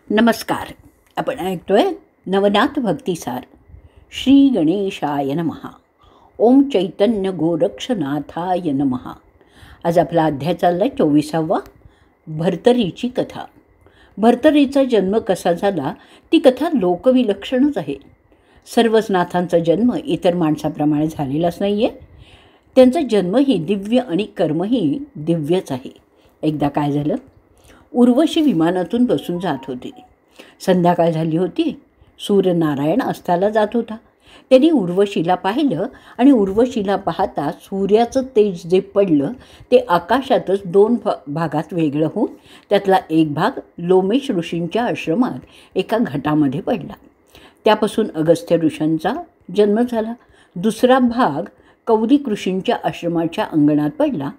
नमस्कार. आपण ऐकतोय नवनाथ भक्तिसार. श्री गणेशाय नमः. ओम चैतन्य गोरक्षनाथाय नमः. आज आपला अध्याय चालला 24वा. भर्तरीची कथा. भर्तरीचा जन्म कसा झाला ती कथा लोकविलक्षणच आहे. सर्वच नाथांचा जन्म इतर माणसाप्रमाणे झालेलाच नाही आहे. त्यांचा जन्मही दिव्य आणि कर्मही दिव्यच आहे. एकदा काय झालं, उर्वशी विमानातून बसून जात होती. संध्याकाळ झाली होती. सूर्यनारायण अस्ताला जात होता. त्यांनी उर्वशीला पाहिलं आणि उर्वशीला पाहता सूर्याचं तेज जे पडलं ते आकाशातच दोन भागात वेगळं होऊन त्यातला एक भाग लोमेश ऋषींच्या आश्रमात एका घटामध्ये पडला. त्यापासून अगस्त्य ऋषींचा जन्म झाला. दुसरा भाग कौलिक ऋषींच्या आश्रमाच्या अंगणात पडला.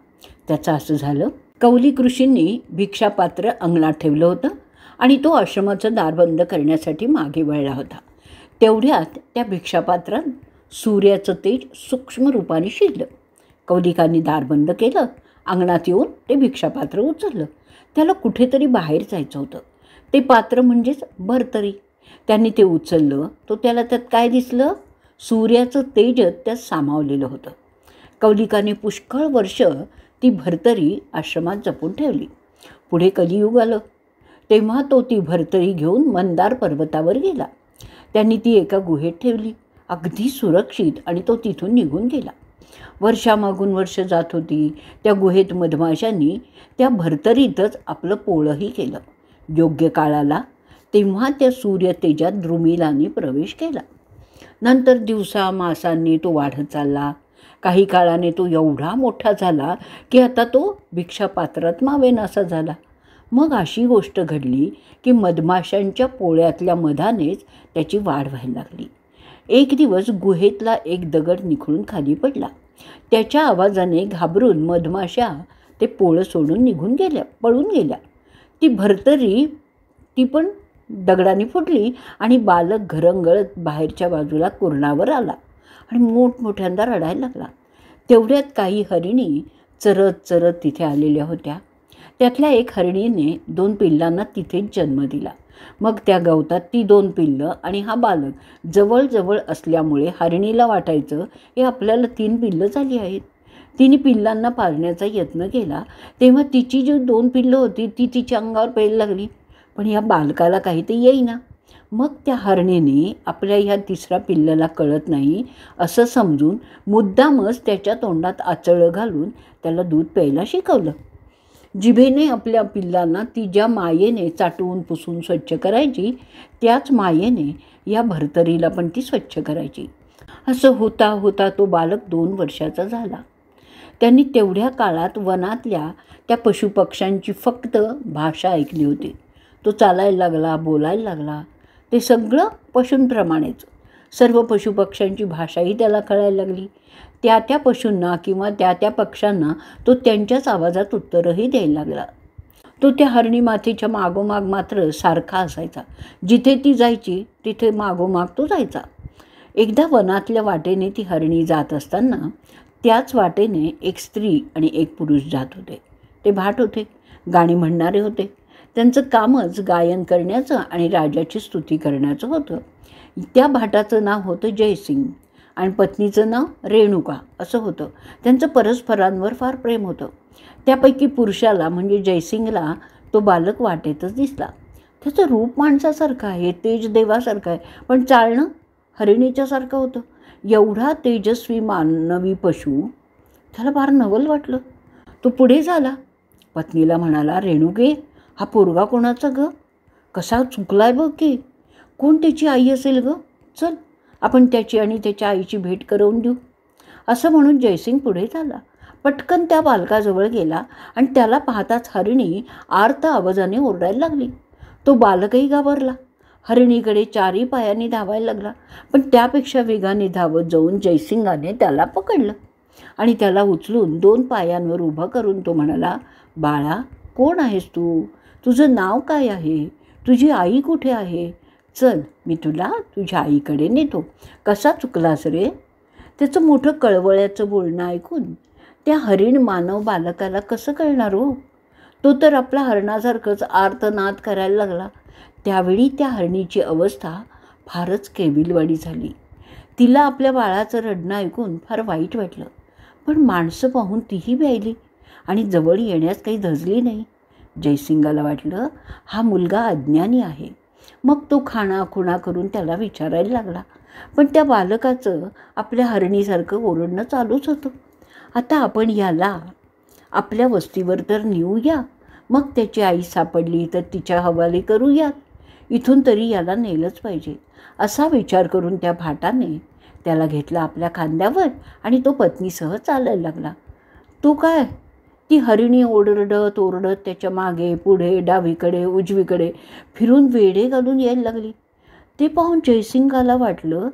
त्याचं असं झालं, कौलिक ऋषींनी भिक्षापात्र अंगणात ठेवलं होतं आणि तो आश्रमाचं दार बंद करण्यासाठी मागे वळला होता. तेवढ्यात त्या भिक्षापात्रात सूर्याचं तेज सूक्ष्म रूपाने शिरलं. कौलिकांनी दार बंद केलं. अंगणात येऊन ते भिक्षापात्र उचललं. त्याला कुठेतरी बाहेर जायचं होतं. ते पात्र म्हणजेच भर्तरी. त्यांनी ते उचललं. त्याला त्यात काय दिसलं, सूर्याचं तेज त्यात सामावलेलं होतं. कौलिकाने पुष्कळ वर्ष ती भर्तरी आश्रमात जपून ठेवली. पुढे कलियुग आलं तेव्हा ती भर्तरी घेऊन मंदार पर्वतावर गेला. त्यांनी ती एका गुहेत ठेवली, अगदी सुरक्षित, आणि तिथून निघून गेला. वर्षामागून वर्ष जात होती. त्या गुहेत मधमाशांनी त्या भर्तरीतच आपलं पोळंही केलं. योग्य काळ आला तेव्हा त्या सूर्यतेजात द्रुमिलाने प्रवेश केला. नंतर दिवसा मासांनी तो वाढत चालला. काही काळाने तो एवढा मोठा झाला की आता तो भिक्षापात्रात मावेनासा झाला. मग अशी गोष्ट घडली की मधमाशांच्या पोळ्यातल्या मधानेच त्याची वाढ व्हायला लागली. एक दिवस गुहेतला एक दगड निखळून खाली पडला. त्याच्या आवाजाने घाबरून मधमाशा ते पोळं सोडून पळून गेल्या. ती भर्तरी ती पण दगडाने फुटली आणि बालक घरंगळत बाहेरच्या बाजूला कुरणावर आला आणि मोठमोठ्यांदा रडायला लागला. तेवढ्यात काही हरिणी चरत चरत तिथे आलेल्या होत्या. त्यातल्या एक हरिणीने 2 पिल्लांना तिथेच जन्म दिला. मग त्या गवतात ती 2 पिल्लं आणि हा बालक जवळजवळ असल्यामुळे हरिणीला वाटायचं हे आपल्याला 3 पिल्लं झाली आहेत. तिने पिल्लांना पाळण्याचा यत्न केला तेव्हा तिची जी 2 पिल्लं होती ती तिच्या अंगावर प्यायला लागली. पण या बालकाला काही ते येईना. मग त्या हरणीने आपल्या ह्या 3ऱ्या पिल्लाला कळत नाही असं समजून मुद्दामच त्याच्या तोंडात आचळं घालून त्याला दूध प्यायला शिकवलं. जिभेने आपल्या पिल्लांना ती ज्या मायेने चाटवून पुसून स्वच्छ करायची त्याच मायेने या भर्तरीला पण ती स्वच्छ करायची. असं होता होता तो बालक 2 वर्षाचा झाला. त्यांनी तेवढ्या काळात वनातल्या त्या पशुपक्ष्यांची फक्त भाषा ऐकली होती. तो चालायला लागला, बोलायला लागला. ते सगळं पशूंप्रमाणेच. सर्व पशुपक्ष्यांची भाषाही त्याला कळायला लागली. त्या पशूंना किंवा त्या पक्ष्यांना तो त्यांच्याच आवाजात उत्तरही द्यायला लागला. त्या हरणी मातेच्या मागोमाग मात्र सारखा असायचा. जिथे ती जायची तिथे मागोमाग तो जायचा. एकदा वनातल्या वाटेने ती हरणी जात असताना त्याच वाटेने एक स्त्री आणि एक पुरुष जात होते. ते भाट होते, गाणी म्हणणारे होते. त्यांचं कामच गायन करण्याचं आणि राजाची स्तुती करण्याचं होतं. त्या भाटाचं नाव होतं जयसिंग आणि पत्नीचं नाव रेणुका असं होतं. त्यांचं परस्परांवर फार प्रेम होतं. त्यापैकी पुरुषाला म्हणजे जयसिंगला तो बालक वाटेतच दिसला. त्याचं रूप माणसासारखं आहे, तेज देवासारखं आहे, पण चालणं हरिणीच्यासारखं होतं. एवढा तेजस्वी मानवी पशु त्याला फार नवल वाटलं. तो पुढे झाला. पत्नीला म्हणाला, रेणुके, हा पोरगा कोणाचा ग? कसा चुकलाय बघ की. कोण त्याची आई असेल ग? चल आपण त्याची आणि त्याच्या आईची भेट करवून देऊ. असं म्हणून जयसिंग पुढे झाला. पटकन त्या बालकाजवळ गेला आणि त्याला पाहताच हरिणी आर्त आवाजाने ओरडायला लागली. तो बालकही घाबरला. हरिणीकडे 4ही पायांनी धावायला लागला. पण त्यापेक्षा वेगाने धावत जाऊन जयसिंगाने त्याला पकडलं आणि त्याला उचलून 2 पायांवर उभं करून तो म्हणाला, बाळा, कोण आहेस तू? तुझं नाव काय आहे? तुझी आई कुठे आहे? चल, मी तुला तुझ्या आईकडे नेतो. कसा चुकलास रे? त्याचं मोठं कळवळ्याचं बोलणं ऐकून त्या हरिण मानव बालकाला कसं कळणार हो? तो तर आपला हरणासारखंच आर्तनाद करायला लागला. त्यावेळी त्या हरणीची अवस्था फारच केविलवाणी झाली. तिला आपल्या बाळाचं रडणं ऐकून फार वाईट वाटलं, पण माणसं पाहून तीही भ्यायली आणि जवळ येण्यास काही धजली नाही. जयसिंगाला वाटलं हा मुलगा अज्ञानी आहे. मग तो खाणाखुणा करून त्याला विचारायला लागला, पण त्या बालकाचं आपल्या हरणीसारखं ओरडणं चालूच होतं. आता आपण याला आपल्या वस्तीवर तर नेऊया, मग त्याची आई सापडली तर तिच्या हवाले करूयात. इथून तरी याला नेलंच पाहिजे असा विचार करून त्या भाटाने त्याला घेतला आपल्या खांद्यावर आणि तो पत्नीसह चालायला लागला. तो काय, ती हरिणी ओरडत ओरडत त्याच्या मागे पुढे डावीकडे उजवीकडे फिरून वेडे घालून यायला लागली. ते पाहून जयसिंगाला वाटलं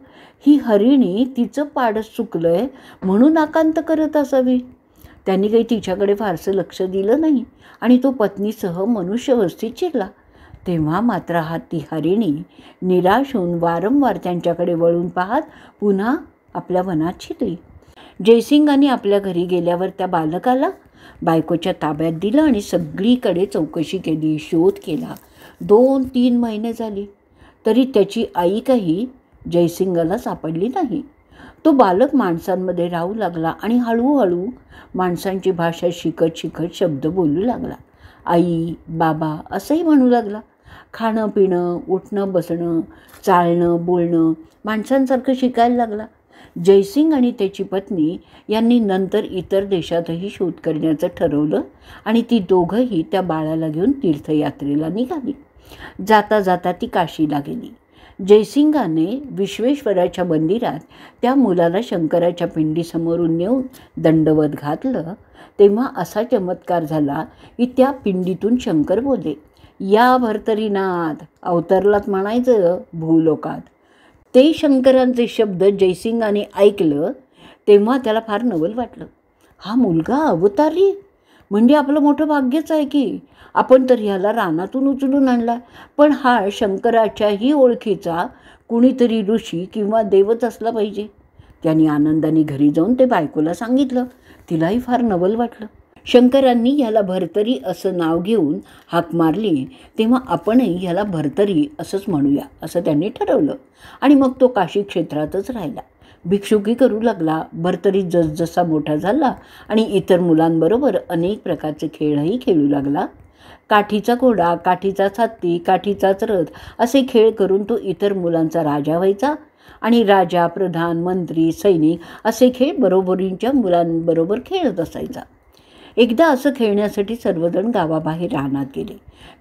ही हरिणी तिचं पाडच चुकलंय म्हणून आकांत करत असावी. त्यांनी काही तिच्याकडे फारसं लक्ष दिलं नाही आणि तो पत्नीसह मनुष्यवस्थेत शिरला. तेव्हा मात्र ती हरिणी निराश होऊन वारंवार त्यांच्याकडे वळून पाहत पुन्हा आपल्या वनात शिरली. जयसिंगाने आपल्या घरी गेल्यावर त्या बालकाला बायकोच्या ताब्यात दिलं आणि सगळीकडे चौकशी केली, शोध केला. 2-3 महिने झाली तरी त्याची आई काही जयसिंगाला सापडली नाही. तो बालक माणसांमध्ये राहू लागला आणि हळूहळू माणसांची भाषा शिकत शिकत शब्द बोलू लागला. आई, बाबा असंही म्हणू लागला. खाणं पिणं, उठणं बसणं, चालणं बोलणं माणसांसारखं शिकायला लागला. जयसिंग आणि त्याची पत्नी यांनी नंतर इतर देशातही शोध करण्याचं ठरवलं आणि ती दोघंही त्या बाळाला घेऊन तीर्थयात्रेला निघाली. जाता जाता ती काशीला गेली. जयसिंगाने विश्वेश्वराच्या मंदिरात त्या मुलाला शंकराच्या पिंडीसमोरून नेऊन दंडवत घातलं. तेव्हा असा चमत्कार झाला की त्या पिंडीतून शंकर बोलले, या भर्तरीनाथ, अवतरलात म्हणायचं भूलोकात. ते शंकरांचे शब्द जयसिंगाने ऐकलं तेव्हा त्याला फार नवल वाटलं. हा मुलगा अवतारी म्हणजे आपलं मोठं भाग्यच आहे की. आपण तर ह्याला रानातून उचलून आणला, पण हा शंकराच्याही ओळखीचा कुणीतरी ऋषी किंवा देवच असला पाहिजे. त्यांनी आनंदाने घरी जाऊन ते बायकोला सांगितलं. तिलाही फार नवल वाटलं. शंकरांनी ह्याला भर्तरी असं नाव घेऊन हाक मारली तेव्हा आपणही ह्याला भर्तरी असंच म्हणूया असं त्यांनी ठरवलं आणि मग तो काशी क्षेत्रातच राहिला. भिक्षुकी करू लागला. भर्तरी जसजसा मोठा झाला आणि इतर मुलांबरोबर अनेक प्रकारचे खेळही खेळू लागला. काठीचा घोडा, काठीचा हत्ती, काठीचाच रथ असे खेळ करून तो इतर मुलांचा राजा व्हायचा आणि राजा, प्रधान, मंत्री, सैनिक असे खेळ बरोबरींच्या मुलांबरोबर खेळत असायचा. एकदा असं खेळण्यासाठी सर्वजण गावाबाहेर रानात गेले.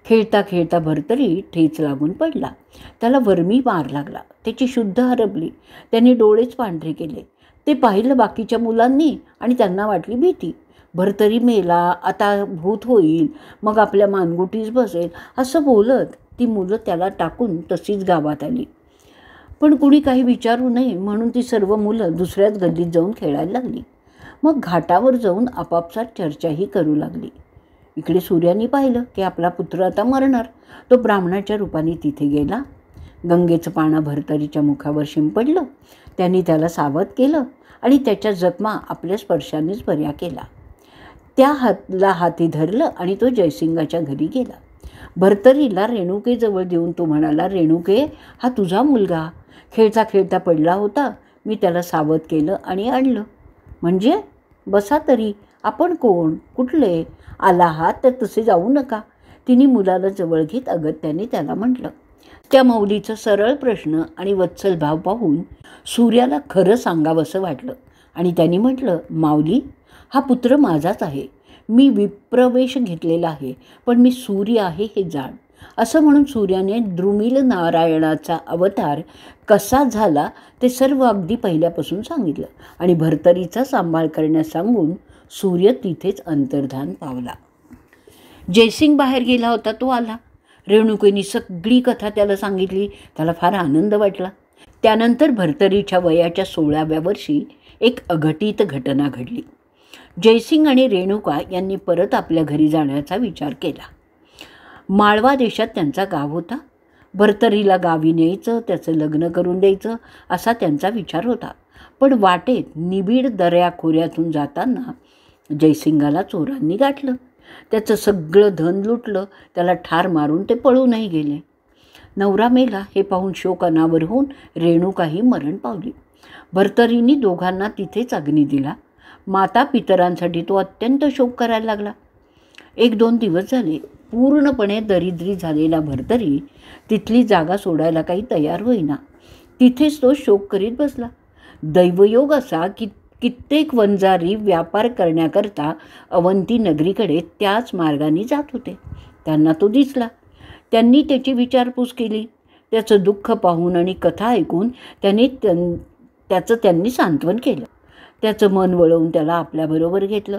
खेळता खेळता भर्तरी ठेच लागून पडला. त्याला वर्मी मार लागला. त्याची शुद्ध हरपली. त्याने डोळेच पांढरे केले. ते पाहिलं बाकीच्या मुलांनी आणि त्यांना वाटली भीती. भर्तरी मेला, आता भूत होईल, मग आपल्या मानगुटीस बसेल असं बोलत ती मुलं त्याला टाकून तशीच गावात आली. पण कुणी काही विचारू नये म्हणून ती सर्व मुलं दुसऱ्याच गल्लीत जाऊन खेळायला लागली. मग घाटावर जाऊन आपापसात चर्चाही करू लागली. इकडे सूर्याने पाहिलं की आपला पुत्र आता मरणार. तो ब्राह्मणाच्या रूपाने तिथे गेला. गंगेचं पाणी भर्तरीच्या मुखावर शिंपडलं. त्यांनी त्याला सावध केलं आणि त्याच्या जखमा आपल्या स्पर्शानेच बऱ्या केला. त्या हाती धरलं आणि तो जयसिंगाच्या घरी गेला. भर्तरीला रेणुकेजवळ देऊन तो म्हणाला, रेणुके, हा तुझा मुलगा खेळता खेळता पडला होता. मी त्याला सावध केलं आणि आणलं. म्हणजे बसा तरी, आपण कोण, कुठले आला आहात तर तसे जाऊ नका. तिने मुलाला जवळ घेत अगत्याने त्याला म्हटलं. त्या माऊलीचा सरळ प्रश्न आणि वत्सल भाव पाहून सूर्याला खरं सांगावंसं वाटलं आणि त्यांनी म्हटलं, माऊली, हा पुत्र माझाच आहे. मी विप्रवेश घेतलेला आहे, पण मी सूर्य आहे हे जाण. असं म्हणून सूर्याने द्रुमिल नारायणाचा अवतार कसा झाला ते सर्व अगदी पहिल्यापासून सांगितलं आणि भर्तरीचा सांभाळ करण्यास सांगून सूर्य तिथेच अंतर्धान पावला. जयसिंग बाहेर गेला होता. तो आला. रेणुकेनी सगळी कथा त्याला सांगितली. त्याला फार आनंद वाटला. त्यानंतर भर्तरीच्या वयाच्या 16व्या वर्षी एक अघटित घटना घडली. जयसिंग आणि रेणुका यांनी परत आपल्या घरी जाण्याचा विचार केला. माळवा देशात त्यांचा गाव होता. भर्तरीला गावी न्यायचं, त्याचं लग्न करून द्यायचं असा त्यांचा विचार होता. पण वाटेत निबिड दऱ्याखोऱ्यातून जाताना जयसिंगाला चोरांनी गाठलं. त्याचं सगळं धन लुटलं. त्याला ठार मारून ते पळूनही गेले. नवरा मेला हे पाहून शोक अनावर होऊन रेणुकाही मरण पावली. भर्तरींनी दोघांना तिथेच अग्नी दिला. माता पितरांसाठी तो अत्यंत शोक करायला लागला. 1-2 दिवस झाले. पूर्णपणे दरिद्री झालेला भर्तरी तिथली जागा सोडायला काही तयार होईना. तिथेच तो शोक करीत बसला. दैवयोग असा की कित्येक वंजारी व्यापार करण्याकरता अवंती नगरीकडे त्याच मार्गाने जात होते. त्यांना तो दिसला. त्यांनी त्याची विचारपूस केली. त्याचं दुःख पाहून आणि कथा ऐकून त्याचं त्यांनी सांत्वन केलं. त्याचं मन वळवून त्याला आपल्याबरोबर घेतलं.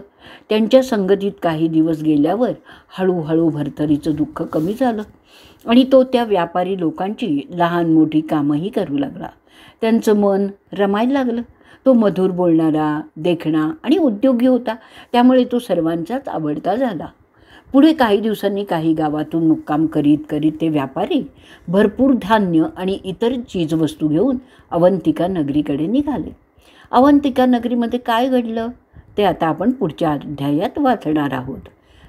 त्यांच्या संगतीत काही दिवस गेल्यावर हळूहळू भर्तरीचं दुःख कमी झालं आणि तो त्या व्यापारी लोकांची लहान मोठी कामंही करू लागला. त्यांचं मन रमायला लागलं. तो मधुर बोलणारा, देखणा आणि उद्योगी होता. त्यामुळे तो सर्वांचाच आवडता झाला. पुढे काही दिवसांनी काही गावातून मुक्काम करीत करीत ते व्यापारी भरपूर धान्य आणि इतर चीजवस्तू घेऊन अवंतिका नगरीकडे निघाले. अवंतिका नगरीमध्ये काय घडलं ते आता आपण पुढच्या अध्यायात वाचणार आहोत.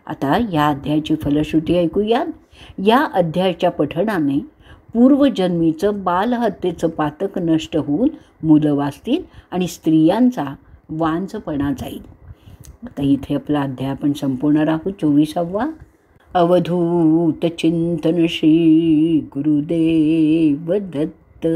आता या अध्यायाची फलश्रुती ऐकूया. या अध्यायाच्या पठणाने पूर्वजन्मीचं बालहत्येचं पातक नष्ट होऊन मुलं वाचतील आणि स्त्रियांचा वांझपणा जाईल. आता इथे आपला अध्याय आपण संपवणार आहोत. 24वा. अवधूत चिंतन श्री गुरुदेव दत्त.